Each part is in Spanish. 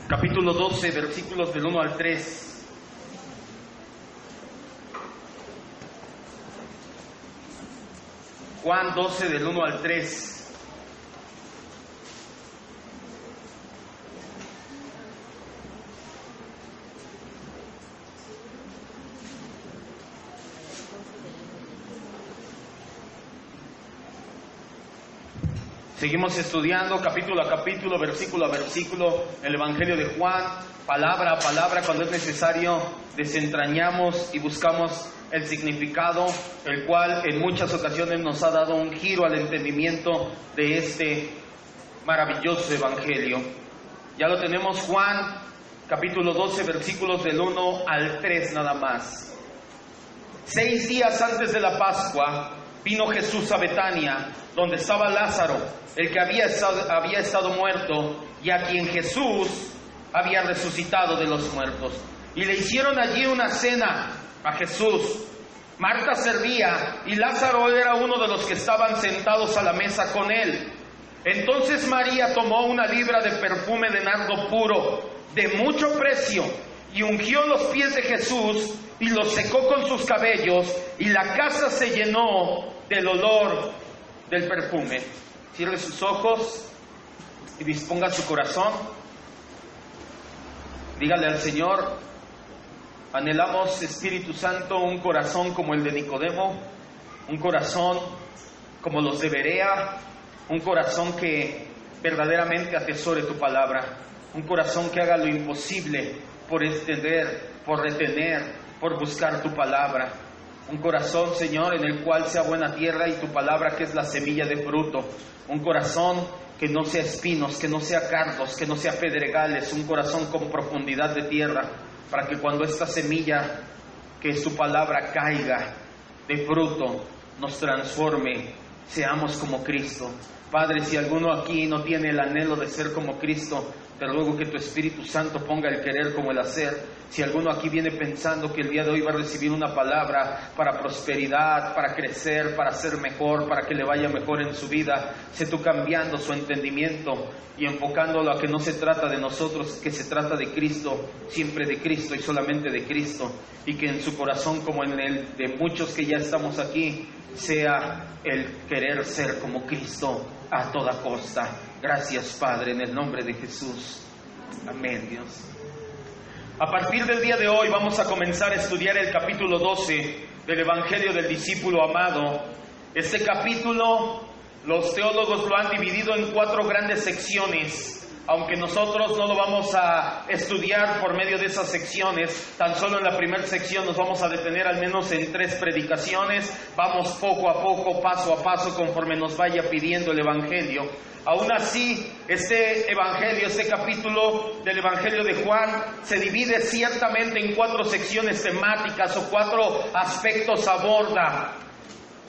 Capítulo 12, versículos del 1 al 3. Juan 12, del 1 al 3. Seguimos estudiando capítulo a capítulo, versículo a versículo, el Evangelio de Juan, palabra a palabra. Cuando es necesario, desentrañamos y buscamos el significado, el cual en muchas ocasiones nos ha dado un giro al entendimiento de este maravilloso Evangelio. Ya lo tenemos, Juan, capítulo 12, versículos del 1 al 3 nada más. 6 días antes de la Pascua, vino Jesús a Betania, donde estaba Lázaro, el que había estado muerto, y a quien Jesús había resucitado de los muertos. Y le hicieron allí una cena a Jesús. Marta servía, y Lázaro era uno de los que estaban sentados a la mesa con él. Entonces María tomó una libra de perfume de nardo puro, de mucho precio, y ungió los pies de Jesús, y los secó con sus cabellos, y la casa se llenó del olor del perfume. Cierre sus ojos y disponga su corazón. Dígale al Señor: anhelamos, Espíritu Santo, un corazón como el de Nicodemo, un corazón como los de Berea, un corazón que verdaderamente atesore tu palabra, un corazón que haga lo imposible por extender, por retener, por buscar tu palabra. Un corazón, Señor, en el cual sea buena tierra y tu palabra, que es la semilla de fruto. Un corazón que no sea espinos, que no sea cardos, que no sea pedregales. Un corazón con profundidad de tierra, para que cuando esta semilla, que es tu palabra, caiga de fruto, nos transforme, seamos como Cristo. Padre, si alguno aquí no tiene el anhelo de ser como Cristo, te ruego que tu Espíritu Santo ponga el querer como el hacer. Si alguno aquí viene pensando que el día de hoy va a recibir una palabra para prosperidad, para crecer, para ser mejor, para que le vaya mejor en su vida, sé tú cambiando su entendimiento y enfocándolo a que no se trata de nosotros, que se trata de Cristo, siempre de Cristo y solamente de Cristo, y que en su corazón, como en el de muchos que ya estamos aquí, sea el querer ser como Cristo a toda costa. Gracias, Padre, en el nombre de Jesús. Amén, Dios. A partir del día de hoy vamos a comenzar a estudiar el capítulo 12 del Evangelio del Discípulo Amado. Este capítulo, los teólogos lo han dividido en 4 grandes secciones. Aunque nosotros no lo vamos a estudiar por medio de esas secciones, tan solo en la primera sección nos vamos a detener al menos en 3 predicaciones. Vamos poco a poco, paso a paso, conforme nos vaya pidiendo el Evangelio. Aún así, este Evangelio, este capítulo del Evangelio de Juan, se divide ciertamente en 4 secciones temáticas o 4 aspectos aborda.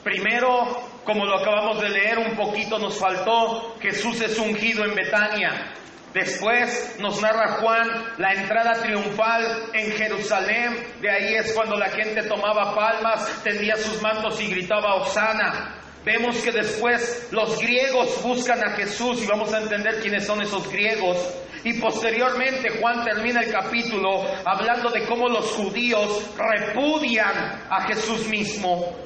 Primero, como lo acabamos de leer un poquito, nos faltó: Jesús es ungido en Betania. Después nos narra Juan la entrada triunfal en Jerusalén. De ahí es cuando la gente tomaba palmas, tendía sus mantos y gritaba Hosana. Vemos que después los griegos buscan a Jesús y vamos a entender quiénes son esos griegos. Y posteriormente Juan termina el capítulo hablando de cómo los judíos repudian a Jesús mismo.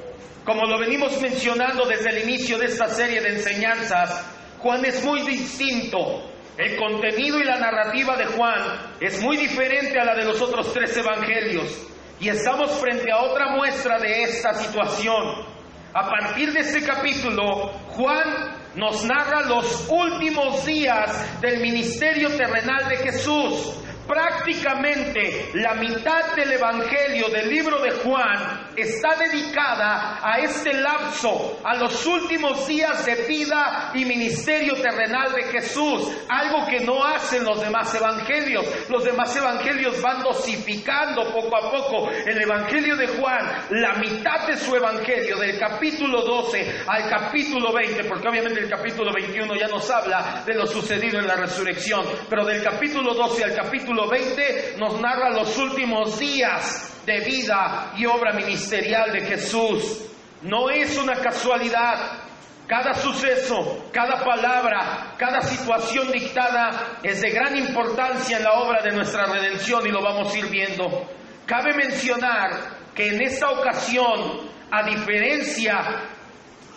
Como lo venimos mencionando desde el inicio de esta serie de enseñanzas, Juan es muy distinto. El contenido y la narrativa de Juan es muy diferente a la de los otros 3 evangelios. Y estamos frente a otra muestra de esta situación. A partir de este capítulo, Juan nos narra los últimos días del ministerio terrenal de Jesús. Prácticamente la mitad del Evangelio del libro de Juan está dedicada a este lapso, a los últimos días de vida y ministerio terrenal de Jesús, algo que no hacen los demás evangelios. Los demás evangelios van dosificando poco a poco. El Evangelio de Juan, la mitad de su Evangelio, del capítulo 12 al capítulo 20, porque obviamente el capítulo 21 ya nos habla de lo sucedido en la resurrección, pero del capítulo 12 al capítulo 20 nos narra los últimos días de vida y obra ministerial de Jesús. No es una casualidad. Cada suceso, cada palabra, cada situación dictada es de gran importancia en la obra de nuestra redención, y lo vamos a ir viendo. Cabe mencionar que en esta ocasión, a diferencia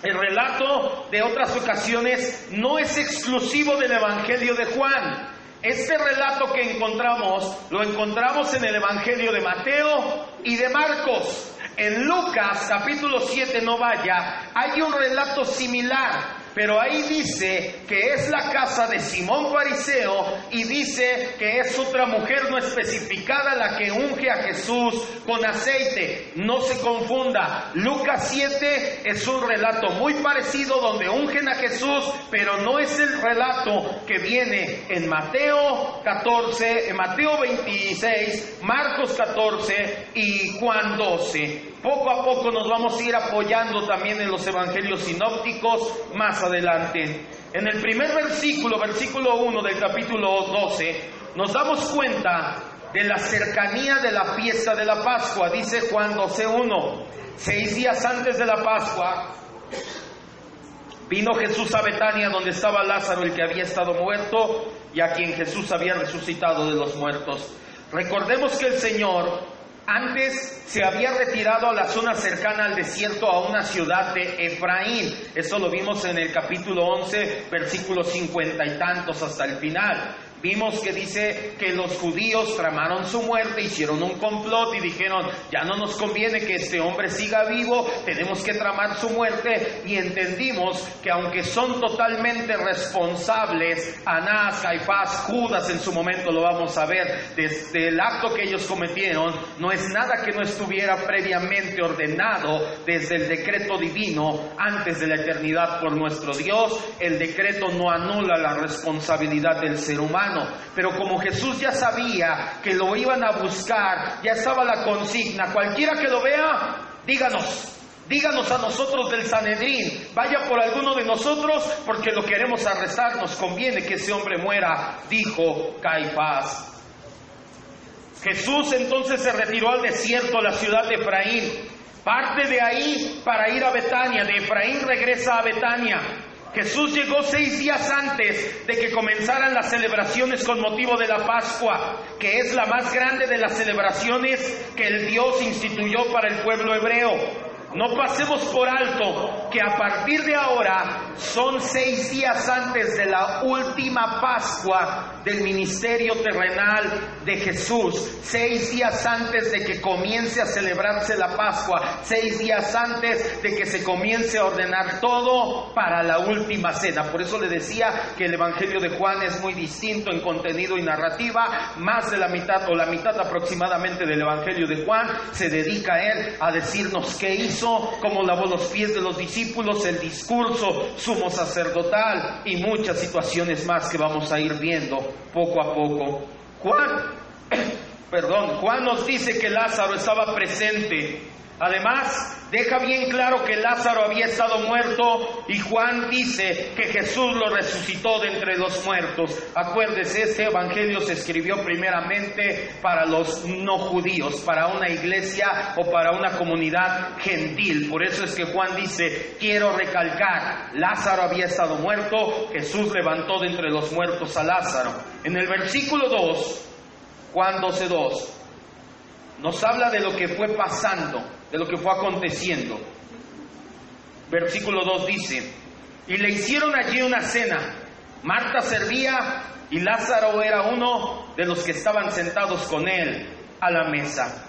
el relato de otras ocasiones, no es exclusivo del Evangelio de Juan. Este relato que encontramos, lo encontramos en el Evangelio de Mateo y de Marcos. En Lucas capítulo 7, no vaya, hay un relato similar, pero ahí dice que es la casa de Simón Fariseo, y dice que es otra mujer no especificada la que unge a Jesús con aceite. No se confunda, Lucas 7 es un relato muy parecido donde ungen a Jesús, pero no es el relato que viene en Mateo 14, en Mateo 26, Marcos 14 y Juan 12. Poco a poco nos vamos a ir apoyando también en los evangelios sinópticos más adelante. En el primer versículo, versículo 1 del capítulo 12, nos damos cuenta de la cercanía de la fiesta de la Pascua. Dice Juan 12:1, 6 días antes de la Pascua, vino Jesús a Betania, donde estaba Lázaro, el que había estado muerto, y a quien Jesús había resucitado de los muertos. Recordemos que el Señor antes se había retirado a la zona cercana al desierto, a una ciudad de Efraín. Eso lo vimos en el capítulo 11, versículos 50 y tantos hasta el final. Vimos que dice que los judíos tramaron su muerte, hicieron un complot y dijeron: ya no nos conviene que este hombre siga vivo, tenemos que tramar su muerte. Y entendimos que aunque son totalmente responsables, Anás, Caifás, Judas en su momento, lo vamos a ver, desde el acto que ellos cometieron, no es nada que no estuviera previamente ordenado desde el decreto divino antes de la eternidad por nuestro Dios. El decreto no anula la responsabilidad del ser humano. Pero como Jesús ya sabía que lo iban a buscar, ya estaba la consigna: cualquiera que lo vea, díganos a nosotros del Sanedrín, vaya por alguno de nosotros, porque lo queremos arrestar, nos conviene que ese hombre muera, dijo Caifás. Jesús entonces se retiró al desierto, a la ciudad de Efraín, parte de ahí para ir a Betania, de Efraín regresa a Betania. Jesús llegó 6 días antes de que comenzaran las celebraciones con motivo de la Pascua, que es la más grande de las celebraciones que el Dios instituyó para el pueblo hebreo. No pasemos por alto que a partir de ahora son 6 días antes de la última Pascua del ministerio terrenal de Jesús. 6 días antes de que comience a celebrarse la Pascua. 6 días antes de que se comience a ordenar todo para la última cena. Por eso le decía que el Evangelio de Juan es muy distinto en contenido y narrativa. Más de la mitad, o la mitad aproximadamente, del Evangelio de Juan se dedica a él a decirnos qué hizo, cómo lavó los pies de los discípulos, el discurso sumo sacerdotal y muchas situaciones más que vamos a ir viendo poco a poco. Juan nos dice que Lázaro estaba presente. Además, deja bien claro que Lázaro había estado muerto, y Juan dice que Jesús lo resucitó de entre los muertos. Acuérdese, este evangelio se escribió primeramente para los no judíos, para una iglesia o para una comunidad gentil. Por eso es que Juan dice: quiero recalcar, Lázaro había estado muerto, Jesús levantó de entre los muertos a Lázaro. En el versículo 2, Juan 12:2, nos habla de lo que fue pasando, de lo que fue aconteciendo. Versículo 2 dice: y le hicieron allí una cena. Marta servía y Lázaro era uno de los que estaban sentados con él a la mesa.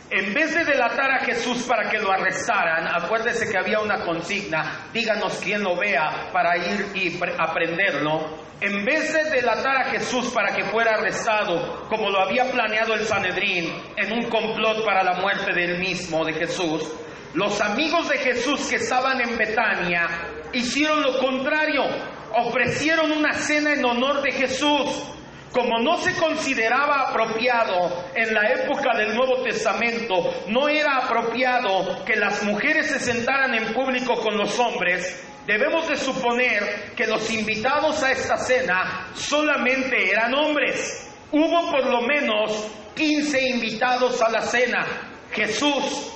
En vez de delatar a Jesús para que lo arrestaran, acuérdese que había una consigna: díganos quién lo vea para ir y aprenderlo. En vez de delatar a Jesús para que fuera arrestado, como lo había planeado el Sanedrín en un complot para la muerte del mismo, de Jesús, los amigos de Jesús que estaban en Betania hicieron lo contrario. Ofrecieron una cena en honor de Jesús. Como no se consideraba apropiado en la época del Nuevo Testamento, no era apropiado que las mujeres se sentaran en público con los hombres, debemos de suponer que los invitados a esta cena solamente eran hombres. Hubo por lo menos 15 invitados a la cena. Jesús,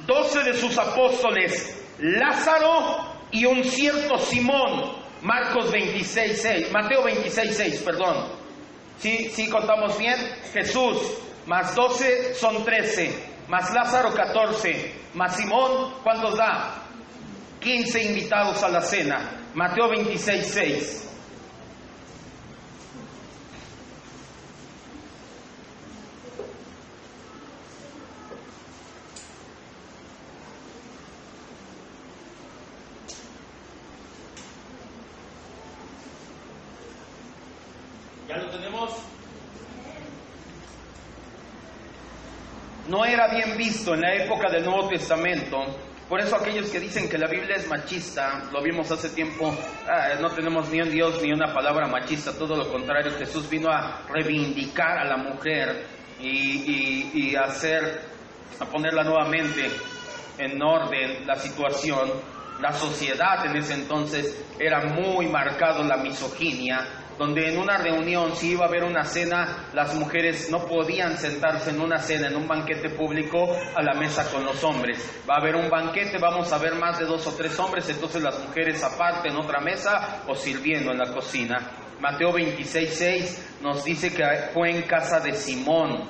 12 de sus apóstoles, Lázaro y un cierto Simón. Mateo 26:6, perdón. ¿Sí contamos bien? Jesús, más 12 son 13, más Lázaro 14, más Simón, ¿cuántos da? 15 invitados a la cena. Mateo 26:6. ¿Ya lo tenemos? No era bien visto en la época del Nuevo Testamento. Por eso aquellos que dicen que la Biblia es machista, lo vimos hace tiempo, no tenemos ni un Dios ni una palabra machista, todo lo contrario. Jesús vino a reivindicar a la mujer y a ponerla nuevamente en orden la situación. La sociedad en ese entonces era muy marcado la misoginia, donde en una reunión, si iba a haber una cena, las mujeres no podían sentarse en una cena, en un banquete público, a la mesa con los hombres. Va a haber un banquete, vamos a ver más de 2 o 3 hombres, entonces las mujeres aparte en otra mesa o sirviendo en la cocina. Mateo 26:6 nos dice que fue en casa de Simón.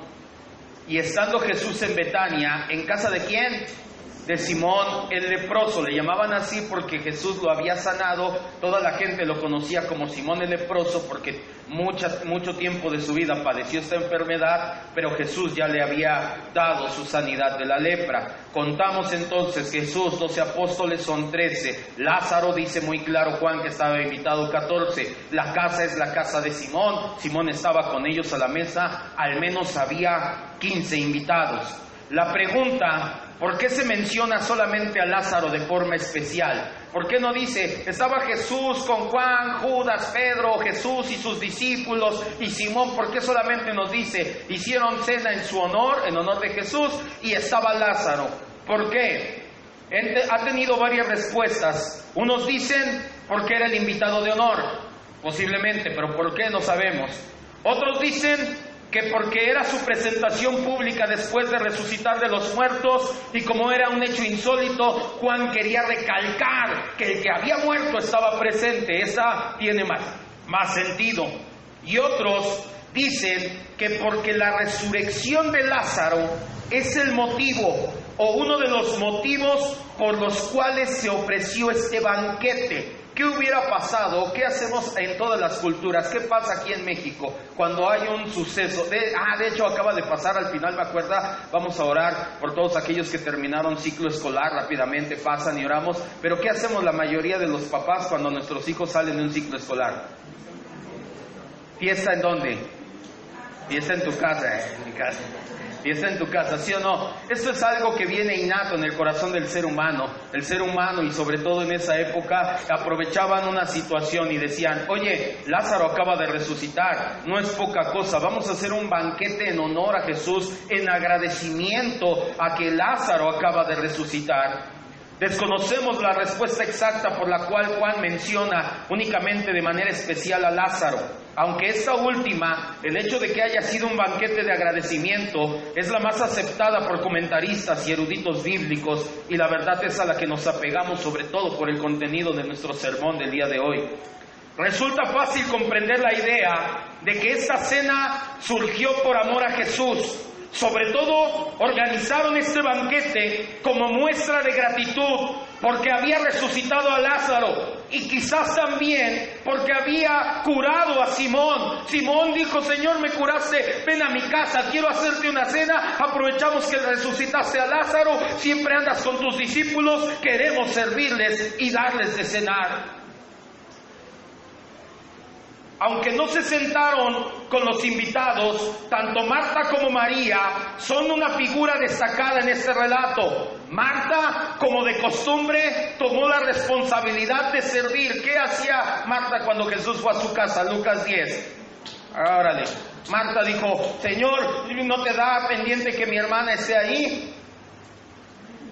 Y estando Jesús en Betania, ¿en casa de quién? De Simón el leproso. Le llamaban así porque Jesús lo había sanado. Toda la gente lo conocía como Simón el leproso porque mucho tiempo de su vida padeció esta enfermedad, pero Jesús ya le había dado su sanidad de la lepra. Contamos entonces, Jesús, 12 apóstoles son 13. Lázaro, dice muy claro Juan que estaba invitado, 14. La casa es la casa de Simón. Simón estaba con ellos a la mesa. Al menos había 15 invitados. La pregunta: ¿por qué se menciona solamente a Lázaro de forma especial? ¿Por qué no dice, estaba Jesús con Juan, Judas, Pedro, Jesús y sus discípulos y Simón? ¿Por qué solamente nos dice, hicieron cena en su honor, en honor de Jesús, y estaba Lázaro? ¿Por qué? Ha tenido varias respuestas. Unos dicen, porque era el invitado de honor, posiblemente, pero ¿por qué? No sabemos. Otros dicen que porque era su presentación pública después de resucitar de los muertos, y como era un hecho insólito, Juan quería recalcar que el que había muerto estaba presente. Esa tiene más sentido. Y otros dicen que porque la resurrección de Lázaro es el motivo o uno de los motivos por los cuales se ofreció este banquete. ¿Qué hubiera pasado? ¿Qué hacemos en todas las culturas? ¿Qué pasa aquí en México cuando hay un suceso? De hecho acaba de pasar al final, me acuerda. Vamos a orar por todos aquellos que terminaron ciclo escolar, rápidamente pasan y oramos. Pero ¿qué hacemos la mayoría de los papás cuando nuestros hijos salen de un ciclo escolar? ¿Fiesta en dónde? Fiesta en tu casa, en mi casa. Fiesta en tu casa, ¿sí o no? Esto es algo que viene innato en el corazón del ser humano. El ser humano, y sobre todo en esa época, aprovechaban una situación y decían, oye, Lázaro acaba de resucitar, no es poca cosa, vamos a hacer un banquete en honor a Jesús, en agradecimiento a que Lázaro acaba de resucitar. Desconocemos la respuesta exacta por la cual Juan menciona únicamente de manera especial a Lázaro, aunque esta última, el hecho de que haya sido un banquete de agradecimiento, es la más aceptada por comentaristas y eruditos bíblicos, y la verdad es a la que nos apegamos sobre todo por el contenido de nuestro sermón del día de hoy. Resulta fácil comprender la idea de que esta cena surgió por amor a Jesús. Sobre todo, organizaron este banquete como muestra de gratitud porque había resucitado a Lázaro, y quizás también porque había curado a Simón. Simón dijo, Señor, me curaste, ven a mi casa, quiero hacerte una cena. Aprovechamos que resucitaste a Lázaro, siempre andas con tus discípulos, queremos servirles y darles de cenar. Aunque no se sentaron con los invitados, tanto Marta como María son una figura destacada en este relato. Marta, como de costumbre, tomó la responsabilidad de servir. ¿Qué hacía Marta cuando Jesús fue a su casa? Lucas 10. Órale. Marta dijo, Señor, ¿no te da pendiente que mi hermana esté ahí?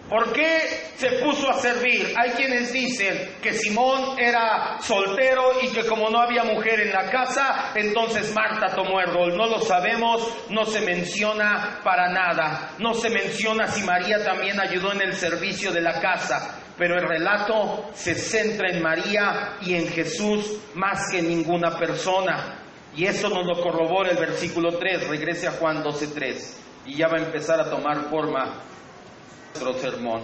¿Por qué se puso a servir? Hay quienes dicen que Simón era soltero y que como no había mujer en la casa, entonces Marta tomó el rol. No lo sabemos, no se menciona para nada. No se menciona si María también ayudó en el servicio de la casa. Pero el relato se centra en María y en Jesús más que en ninguna persona. Y eso nos lo corrobora el versículo 3. Regrese a Juan 12:3 y ya va a empezar a tomar forma nuestro sermón.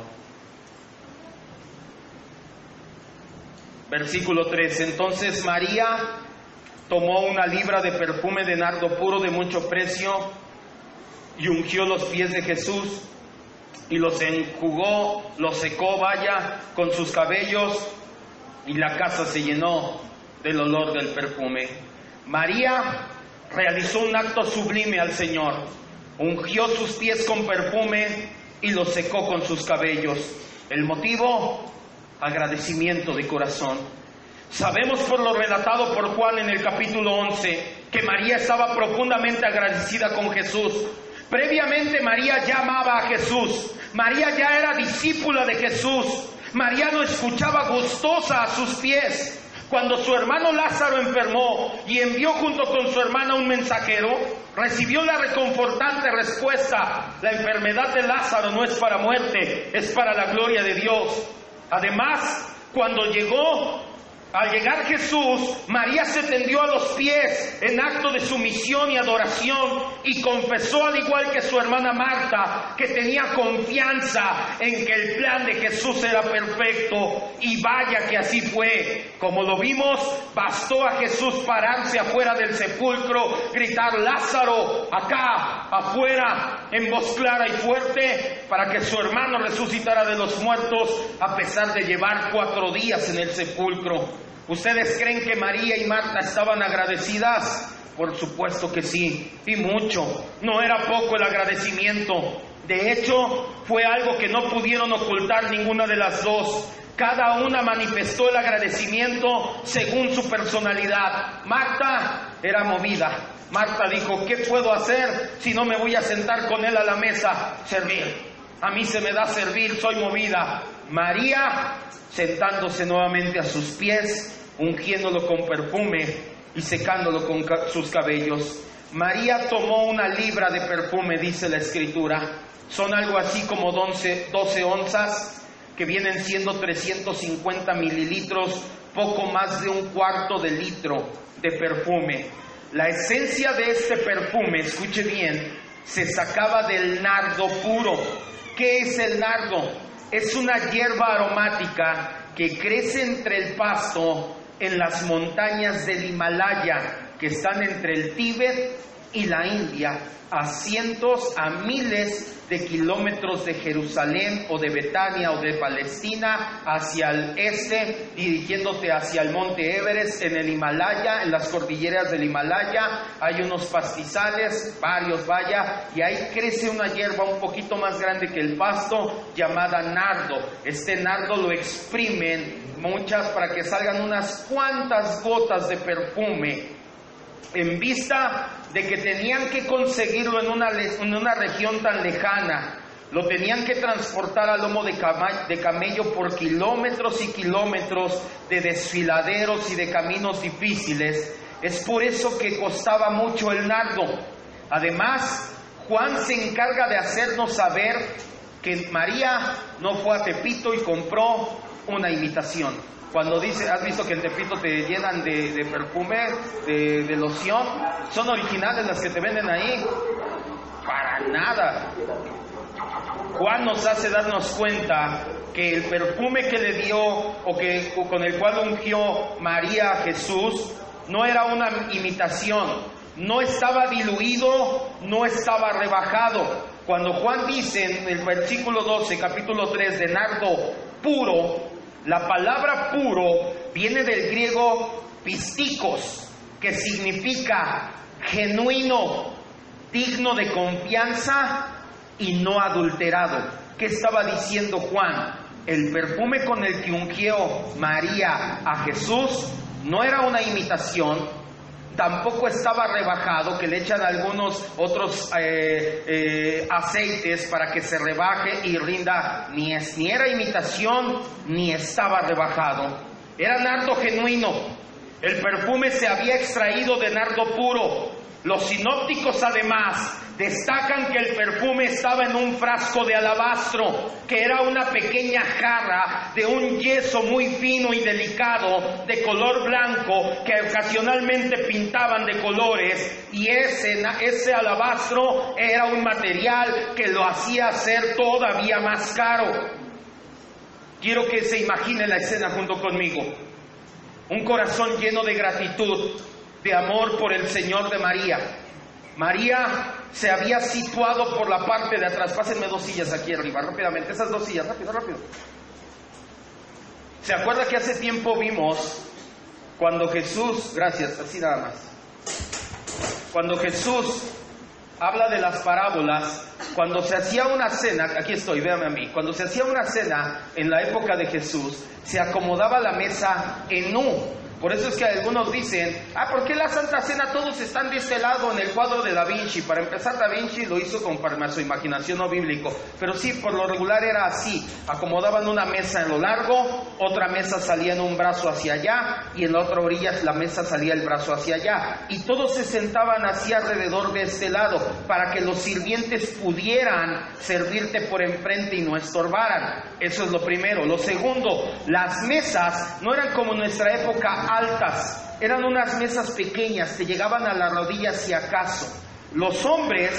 Versículo 3. Entonces María tomó una libra de perfume de nardo puro de mucho precio y ungió los pies de Jesús y los enjugó, los secó, con sus cabellos, y la casa se llenó del olor del perfume. María realizó un acto sublime al Señor. Ungió sus pies con perfume y los secó con sus cabellos. El motivo: agradecimiento de corazón. Sabemos por lo relatado por Juan en el capítulo 11 que María estaba profundamente agradecida con Jesús. Previamente María ya amaba a Jesús. María ya era discípula de Jesús. María lo escuchaba gustosa a sus pies. Cuando su hermano Lázaro enfermó y envió junto con su hermana un mensajero, recibió la reconfortante respuesta: la enfermedad de Lázaro no es para muerte, es para la gloria de Dios. Además, al llegar Jesús, María se tendió a los pies en acto de sumisión y adoración y confesó, al igual que su hermana Marta, que tenía confianza en que el plan de Jesús era perfecto, y vaya que así fue. Como lo vimos, bastó a Jesús pararse afuera del sepulcro, gritar: Lázaro, acá, afuera, en voz clara y fuerte, para que su hermano resucitara de los muertos, a pesar de llevar 4 días en el sepulcro. ¿Ustedes creen que María y Marta estaban agradecidas? Por supuesto que sí, y mucho. No era poco el agradecimiento. De hecho, fue algo que no pudieron ocultar ninguna de las dos. Cada una manifestó el agradecimiento según su personalidad. Marta era movida. Marta dijo: ¿qué puedo hacer si no me voy a sentar con él a la mesa? Servir. A mí se me da servir, soy movida. María, sentándose nuevamente a sus pies, ungiéndolo con perfume y secándolo con sus cabellos. María tomó una libra de perfume, dice la Escritura. Son algo así como 12 onzas, que vienen siendo 350 mililitros, poco más de un cuarto de litro de perfume. La esencia de este perfume, escuche bien, se sacaba del nardo puro. ¿Qué es el nardo? Es una hierba aromática que crece entre el pasto en las montañas del Himalaya, que están entre el Tíbet y la India, a cientos, a miles de kilómetros de Jerusalén o de Betania o de Palestina, hacia el este, dirigiéndote hacia el monte Everest. En el Himalaya, en las cordilleras del Himalaya, hay unos pastizales, varios, y ahí crece una hierba un poquito más grande que el pasto, llamada nardo. Este nardo lo exprimen muchas para que salgan unas cuantas gotas de perfume, en vista de que tenían que conseguirlo en una región tan lejana. Lo tenían que transportar a lomo de camello por kilómetros y kilómetros de desfiladeros y de caminos difíciles. Es por eso que costaba mucho el nardo. Además, Juan se encarga de hacernos saber que María no fue a Tepito y compró una imitación. Cuando dice, ¿has visto que en Tepito te llenan de perfume, de loción? ¿Son originales las que te venden ahí? Para nada. Juan nos hace darnos cuenta que el perfume que le dio o con el cual ungió María a Jesús no era una imitación, no estaba diluido, no estaba rebajado. Cuando Juan dice en el versículo 12, capítulo 3, de nardo puro, la palabra puro viene del griego pistikos, que significa genuino, digno de confianza y no adulterado. ¿Qué estaba diciendo Juan? El perfume con el que ungió María a Jesús no era una imitación, tampoco estaba rebajado, que le echan algunos otros aceites para que se rebaje y rinda, ni era imitación, ni estaba rebajado. Era nardo genuino. El perfume se había extraído de nardo puro. Los sinópticos además destacan que el perfume estaba en un frasco de alabastro, que era una pequeña jarra de un yeso muy fino y delicado, de color blanco, que ocasionalmente pintaban de colores, y ese alabastro era un material que lo hacía ser todavía más caro. Quiero que se imagine la escena junto conmigo. Un corazón lleno de gratitud, de amor por el Señor de María. María se había situado por la parte de atrás. Pásenme 2 sillas aquí arriba, rápidamente, esas 2 sillas, rápido. ¿Se acuerda que hace tiempo vimos cuando Jesús, gracias, así nada más, cuando Jesús habla de las parábolas, cuando se hacía una cena, aquí estoy, véame a mí, cuando se hacía una cena en la época de Jesús, se acomodaba la mesa en U. Por eso es que algunos dicen, ¿por qué la Santa Cena todos están de este lado en el cuadro de Da Vinci? Para empezar, Da Vinci lo hizo conforme a su imaginación no bíblico, pero sí, por lo regular era así, acomodaban una mesa en lo largo, otra mesa salía en un brazo hacia allá, y en la otra orilla la mesa salía el brazo hacia allá, y todos se sentaban así alrededor de este lado, para que los sirvientes pudieran servirte por enfrente y no estorbaran. Eso es lo primero. Lo segundo, las mesas no eran como en nuestra época altas, eran unas mesas pequeñas que llegaban a la rodilla si acaso. Los hombres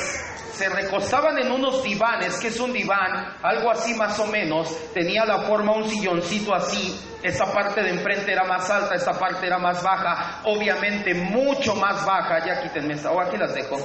se recostaban en unos divanes. ¿Qué es un diván? Algo así más o menos, tenía la forma un silloncito así, esta parte de enfrente era más alta, esta parte era más baja, obviamente mucho más baja. Ya quítenme esta, aquí las dejo,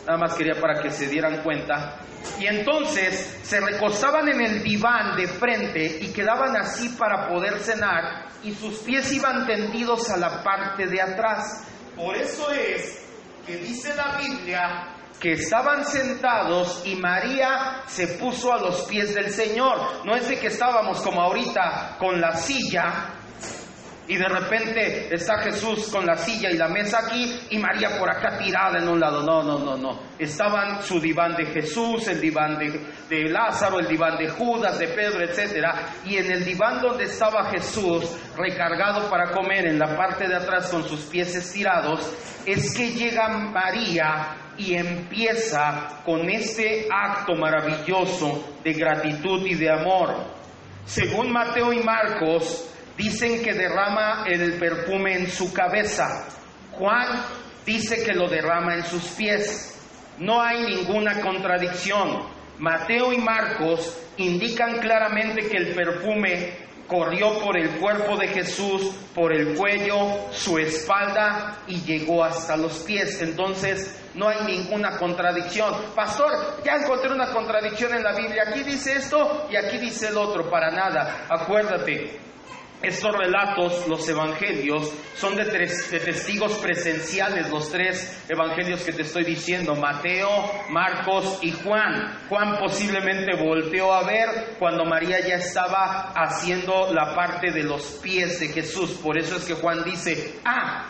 nada más quería para que se dieran cuenta. Y entonces se recostaban en el diván de frente y quedaban así para poder cenar, y sus pies iban tendidos a la parte de atrás. Por eso es que dice la Biblia que estaban sentados y María se puso a los pies del Señor. No es de que estábamos como ahorita con la silla y de repente está Jesús con la silla y la mesa aquí y María por acá tirada en un lado. No. Estaban su diván de Jesús, el diván de Lázaro, el diván de Judas, de Pedro, etcétera. Y en el diván donde estaba Jesús, recargado para comer en la parte de atrás con sus pies estirados, es que llega María y empieza con este acto maravilloso de gratitud y de amor. Según Mateo y Marcos, dicen que derrama el perfume en su cabeza. Juan dice que lo derrama en sus pies. No hay ninguna contradicción. Mateo y Marcos indican claramente que el perfume corrió por el cuerpo de Jesús, por el cuello, su espalda y llegó hasta los pies. Entonces no hay ninguna contradicción. Pastor, ya encontré una contradicción en la Biblia. Aquí dice esto y aquí dice el otro. Para nada. Acuérdate, estos relatos, los evangelios, son de testigos presenciales, los 3 evangelios que te estoy diciendo, Mateo, Marcos y Juan. Juan posiblemente volteó a ver cuando María ya estaba haciendo la parte de los pies de Jesús. Por eso es que Juan dice,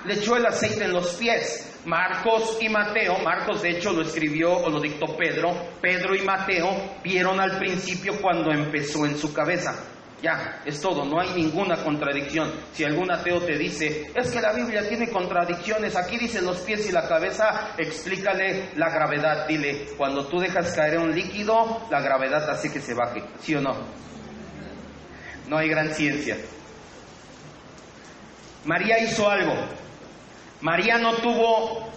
le echó el aceite en los pies. Marcos y Mateo, Marcos de hecho lo escribió o lo dictó Pedro, Pedro y Mateo vieron al principio cuando empezó en su cabeza. Ya, es todo, no hay ninguna contradicción. Si algún ateo te dice, es que la Biblia tiene contradicciones, aquí dice los pies y la cabeza, explícale la gravedad. Dile, cuando tú dejas caer un líquido, la gravedad hace que se baje, ¿sí o no? No hay gran ciencia. María hizo algo. María no tuvo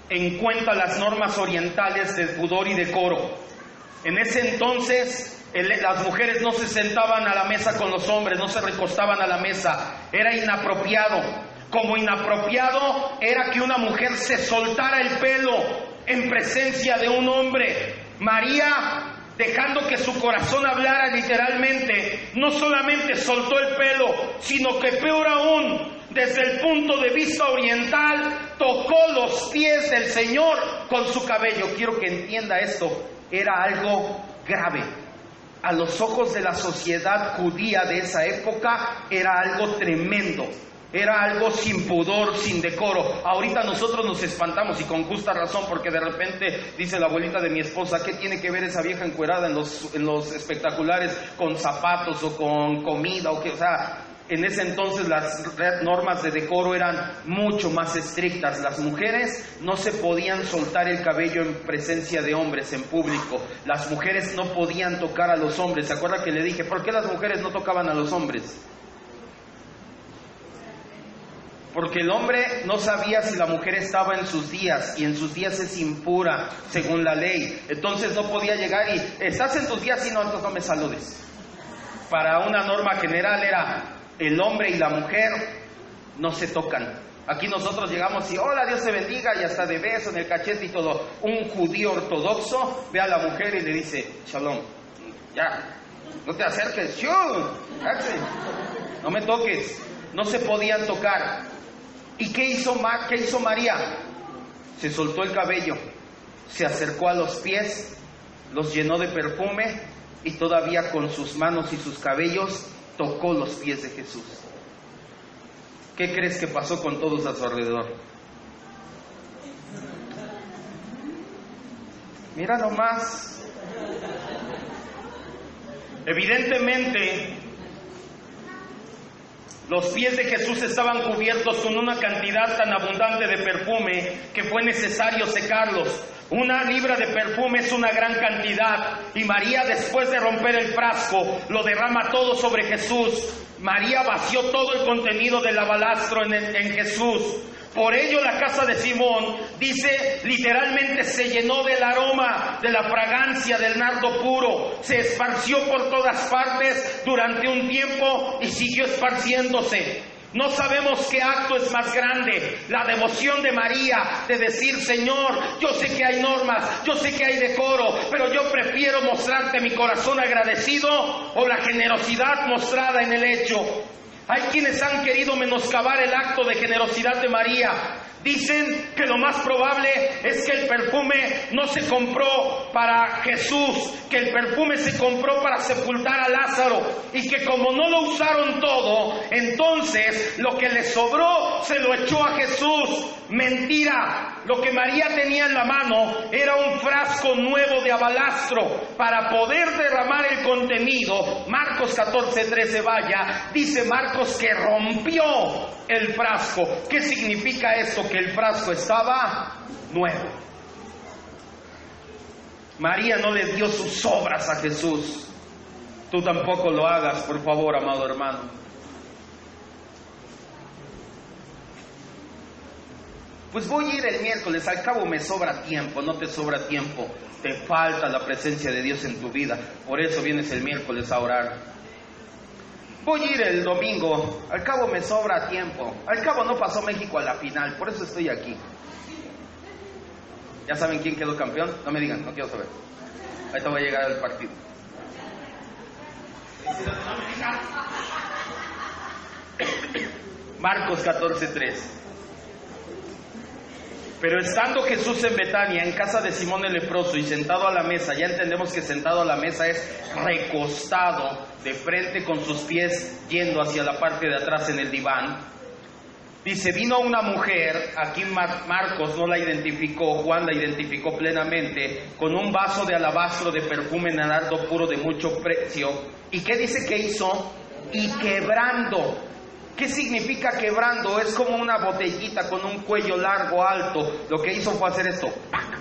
en cuenta las normas orientales de pudor y decoro. En ese entonces las mujeres no se sentaban a la mesa con los hombres, no se recostaban a la mesa, era inapropiado. Como inapropiado era que una mujer se soltara el pelo en presencia de un hombre. María, dejando que su corazón hablara literalmente, no solamente soltó el pelo, sino que peor aún, desde el punto de vista oriental, tocó los pies del Señor con su cabello. Quiero que entienda esto, era algo grave. A los ojos de la sociedad judía de esa época era algo tremendo. Era algo sin pudor, sin decoro. Ahorita nosotros nos espantamos y con justa razón, porque de repente dice la abuelita de mi esposa, ¿qué tiene que ver esa vieja encuerada en los espectaculares con zapatos o con comida? O sea, en ese entonces las normas de decoro eran mucho más estrictas. Las mujeres no se podían soltar el cabello en presencia de hombres en público. Las mujeres no podían tocar a los hombres. ¿Se acuerda que le dije, por qué las mujeres no tocaban a los hombres? Porque el hombre no sabía si la mujer estaba en sus días, y en sus días es impura según la ley. Entonces no podía llegar y, ¿estás en tus días? Y no, entonces no me saludes. Para una norma general era, el hombre y la mujer no se tocan. Aquí nosotros llegamos y, hola, Dios te bendiga, y hasta de beso en el cachete y todo. Un judío ortodoxo ve a la mujer y le dice, shalom, ya, no te acerques, no me toques. No se podían tocar. ¿Y qué hizo María? Se soltó el cabello, se acercó a los pies, los llenó de perfume y todavía con sus manos y sus cabellos tocó los pies de Jesús. ¿Qué crees que pasó con todos a su alrededor? Mira nomás. Evidentemente, los pies de Jesús estaban cubiertos con una cantidad tan abundante de perfume que fue necesario secarlos. 1 libra de perfume es una gran cantidad, y María, después de romper el frasco, lo derrama todo sobre Jesús. María vació todo el contenido del alabastro en Jesús. Por ello la casa de Simón, dice, literalmente se llenó del aroma, de la fragancia del nardo puro. Se esparció por todas partes durante un tiempo y siguió esparciéndose. No sabemos qué acto es más grande, la devoción de María, de decir, Señor, yo sé que hay normas, yo sé que hay decoro, pero yo prefiero mostrarte mi corazón agradecido, o la generosidad mostrada en el hecho. Hay quienes han querido menoscabar el acto de generosidad de María. Dicen que lo más probable es que el perfume no se compró para Jesús, que el perfume se compró para sepultar a Lázaro, y que como no lo usaron todo, entonces lo que le sobró se lo echó a Jesús. Mentira. Lo que María tenía en la mano era un frasco nuevo de alabastro para poder derramar el contenido. Marcos 14:13, vaya, dice Marcos que rompió el frasco. ¿Qué significa esto? Que el frasco estaba nuevo. María no le dio sus obras a Jesús. Tú tampoco lo hagas, por favor, amado hermano. Pues voy a ir el miércoles, al cabo me sobra tiempo. No te sobra tiempo, te falta la presencia de Dios en tu vida. Por eso vienes el miércoles a orar. Voy a ir el domingo, al cabo me sobra tiempo. Al cabo no pasó México a la final, por eso estoy aquí. ¿Ya saben quién quedó campeón? No me digan, no quiero saber. Ahorita voy a llegar al partido. Marcos 14:3. Pero estando Jesús en Betania, en casa de Simón el leproso, y sentado a la mesa, ya entendemos que sentado a la mesa es recostado, de frente con sus pies yendo hacia la parte de atrás en el diván. Dice, vino una mujer, aquí Marcos no la identificó, Juan la identificó plenamente, con un vaso de alabastro de perfume nardo puro de mucho precio. ¿Y qué dice que hizo? Y quebrando. ¿Qué significa quebrando? Es como una botellita con un cuello largo, alto. Lo que hizo fue hacer esto. ¡Pac!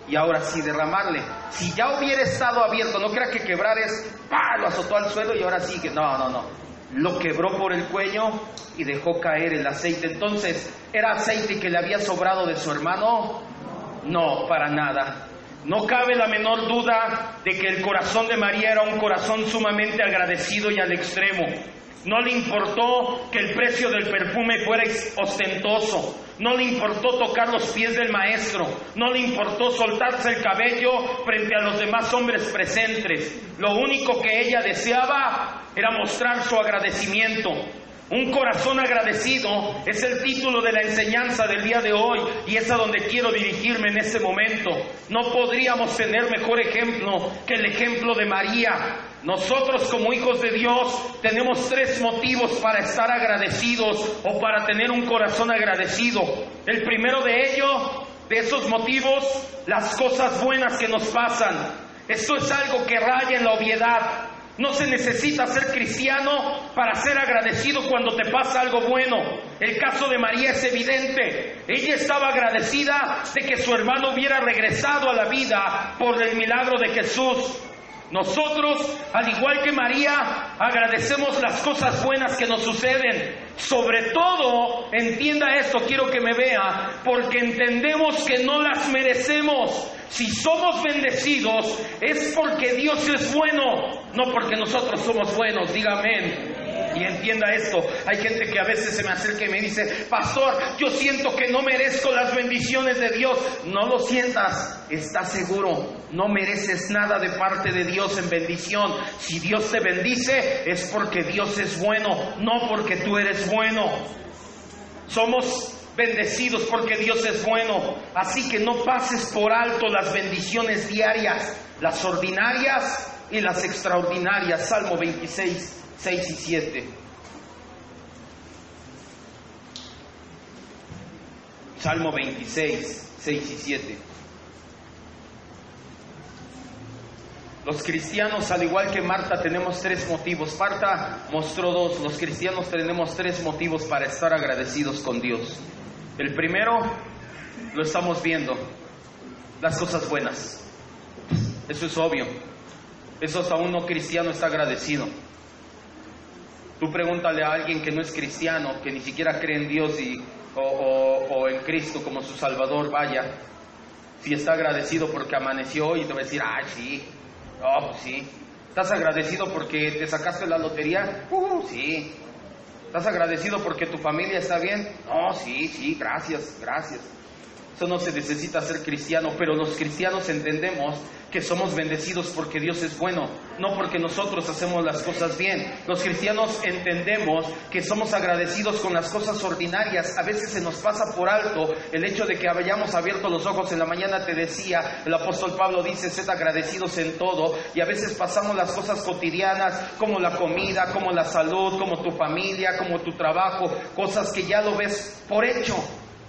Y ahora sí derramarle. Si ya hubiera estado abierto, no crea que quebrar es ¡pah! Lo azotó al suelo y ahora sí que... No. Lo quebró por el cuello y dejó caer el aceite. Entonces, ¿era aceite que le había sobrado de su hermano? No, para nada. No cabe la menor duda de que el corazón de María era un corazón sumamente agradecido y al extremo. No le importó que el precio del perfume fuera ostentoso. No le importó tocar los pies del maestro. No le importó soltarse el cabello frente a los demás hombres presentes. Lo único que ella deseaba era mostrar su agradecimiento. Un corazón agradecido es el título de la enseñanza del día de hoy, y es a donde quiero dirigirme en este momento. No podríamos tener mejor ejemplo que el ejemplo de María. Nosotros como hijos de Dios tenemos 3 motivos para estar agradecidos o para tener un corazón agradecido. El primero de esos motivos, las cosas buenas que nos pasan. Esto es algo que raya en la obviedad. No se necesita ser cristiano para ser agradecido cuando te pasa algo bueno. El caso de María es evidente. Ella estaba agradecida de que su hermano hubiera regresado a la vida por el milagro de Jesús. Nosotros, al igual que María, agradecemos las cosas buenas que nos suceden. Sobre todo, entienda esto, quiero que me vea, porque entendemos que no las merecemos. Si somos bendecidos, es porque Dios es bueno, no porque nosotros somos buenos. Diga amén. Y entienda esto, hay gente que a veces se me acerca y me dice: pastor, yo siento que no merezco las bendiciones de Dios. No lo sientas, estás seguro, no mereces nada de parte de Dios en bendición. Si Dios te bendice, es porque Dios es bueno, no porque tú eres bueno. Somos bendecidos porque Dios es bueno. Así que no pases por alto las bendiciones diarias, las ordinarias y las extraordinarias. Salmo 26, 6 y 7. Salmo 26, 6 y 7. Los cristianos, al igual que Marta, tenemos 3 motivos. Marta mostró 2. Los cristianos tenemos 3 motivos para estar agradecidos con Dios. El primero, lo estamos viendo, las cosas buenas. Eso es obvio. Eso hasta un no cristiano está agradecido. Tú pregúntale a alguien que no es cristiano, que ni siquiera cree en Dios o en Cristo como su Salvador, vaya, si está agradecido porque amaneció hoy, y te va a decir: ay, sí, pues sí. ¿Estás agradecido porque te sacaste la lotería? Sí. ¿Estás agradecido porque tu familia está bien? No, sí, gracias. Eso no se necesita ser cristiano, pero los cristianos entendemos que somos bendecidos porque Dios es bueno, no porque nosotros hacemos las cosas bien. Los cristianos entendemos que somos agradecidos con las cosas ordinarias. A veces se nos pasa por alto el hecho de que hayamos abierto los ojos en la mañana. Te decía, el apóstol Pablo dice: sed agradecidos en todo. Y a veces pasamos las cosas cotidianas, como la comida, como la salud, como tu familia, como tu trabajo, cosas que ya lo ves por hecho.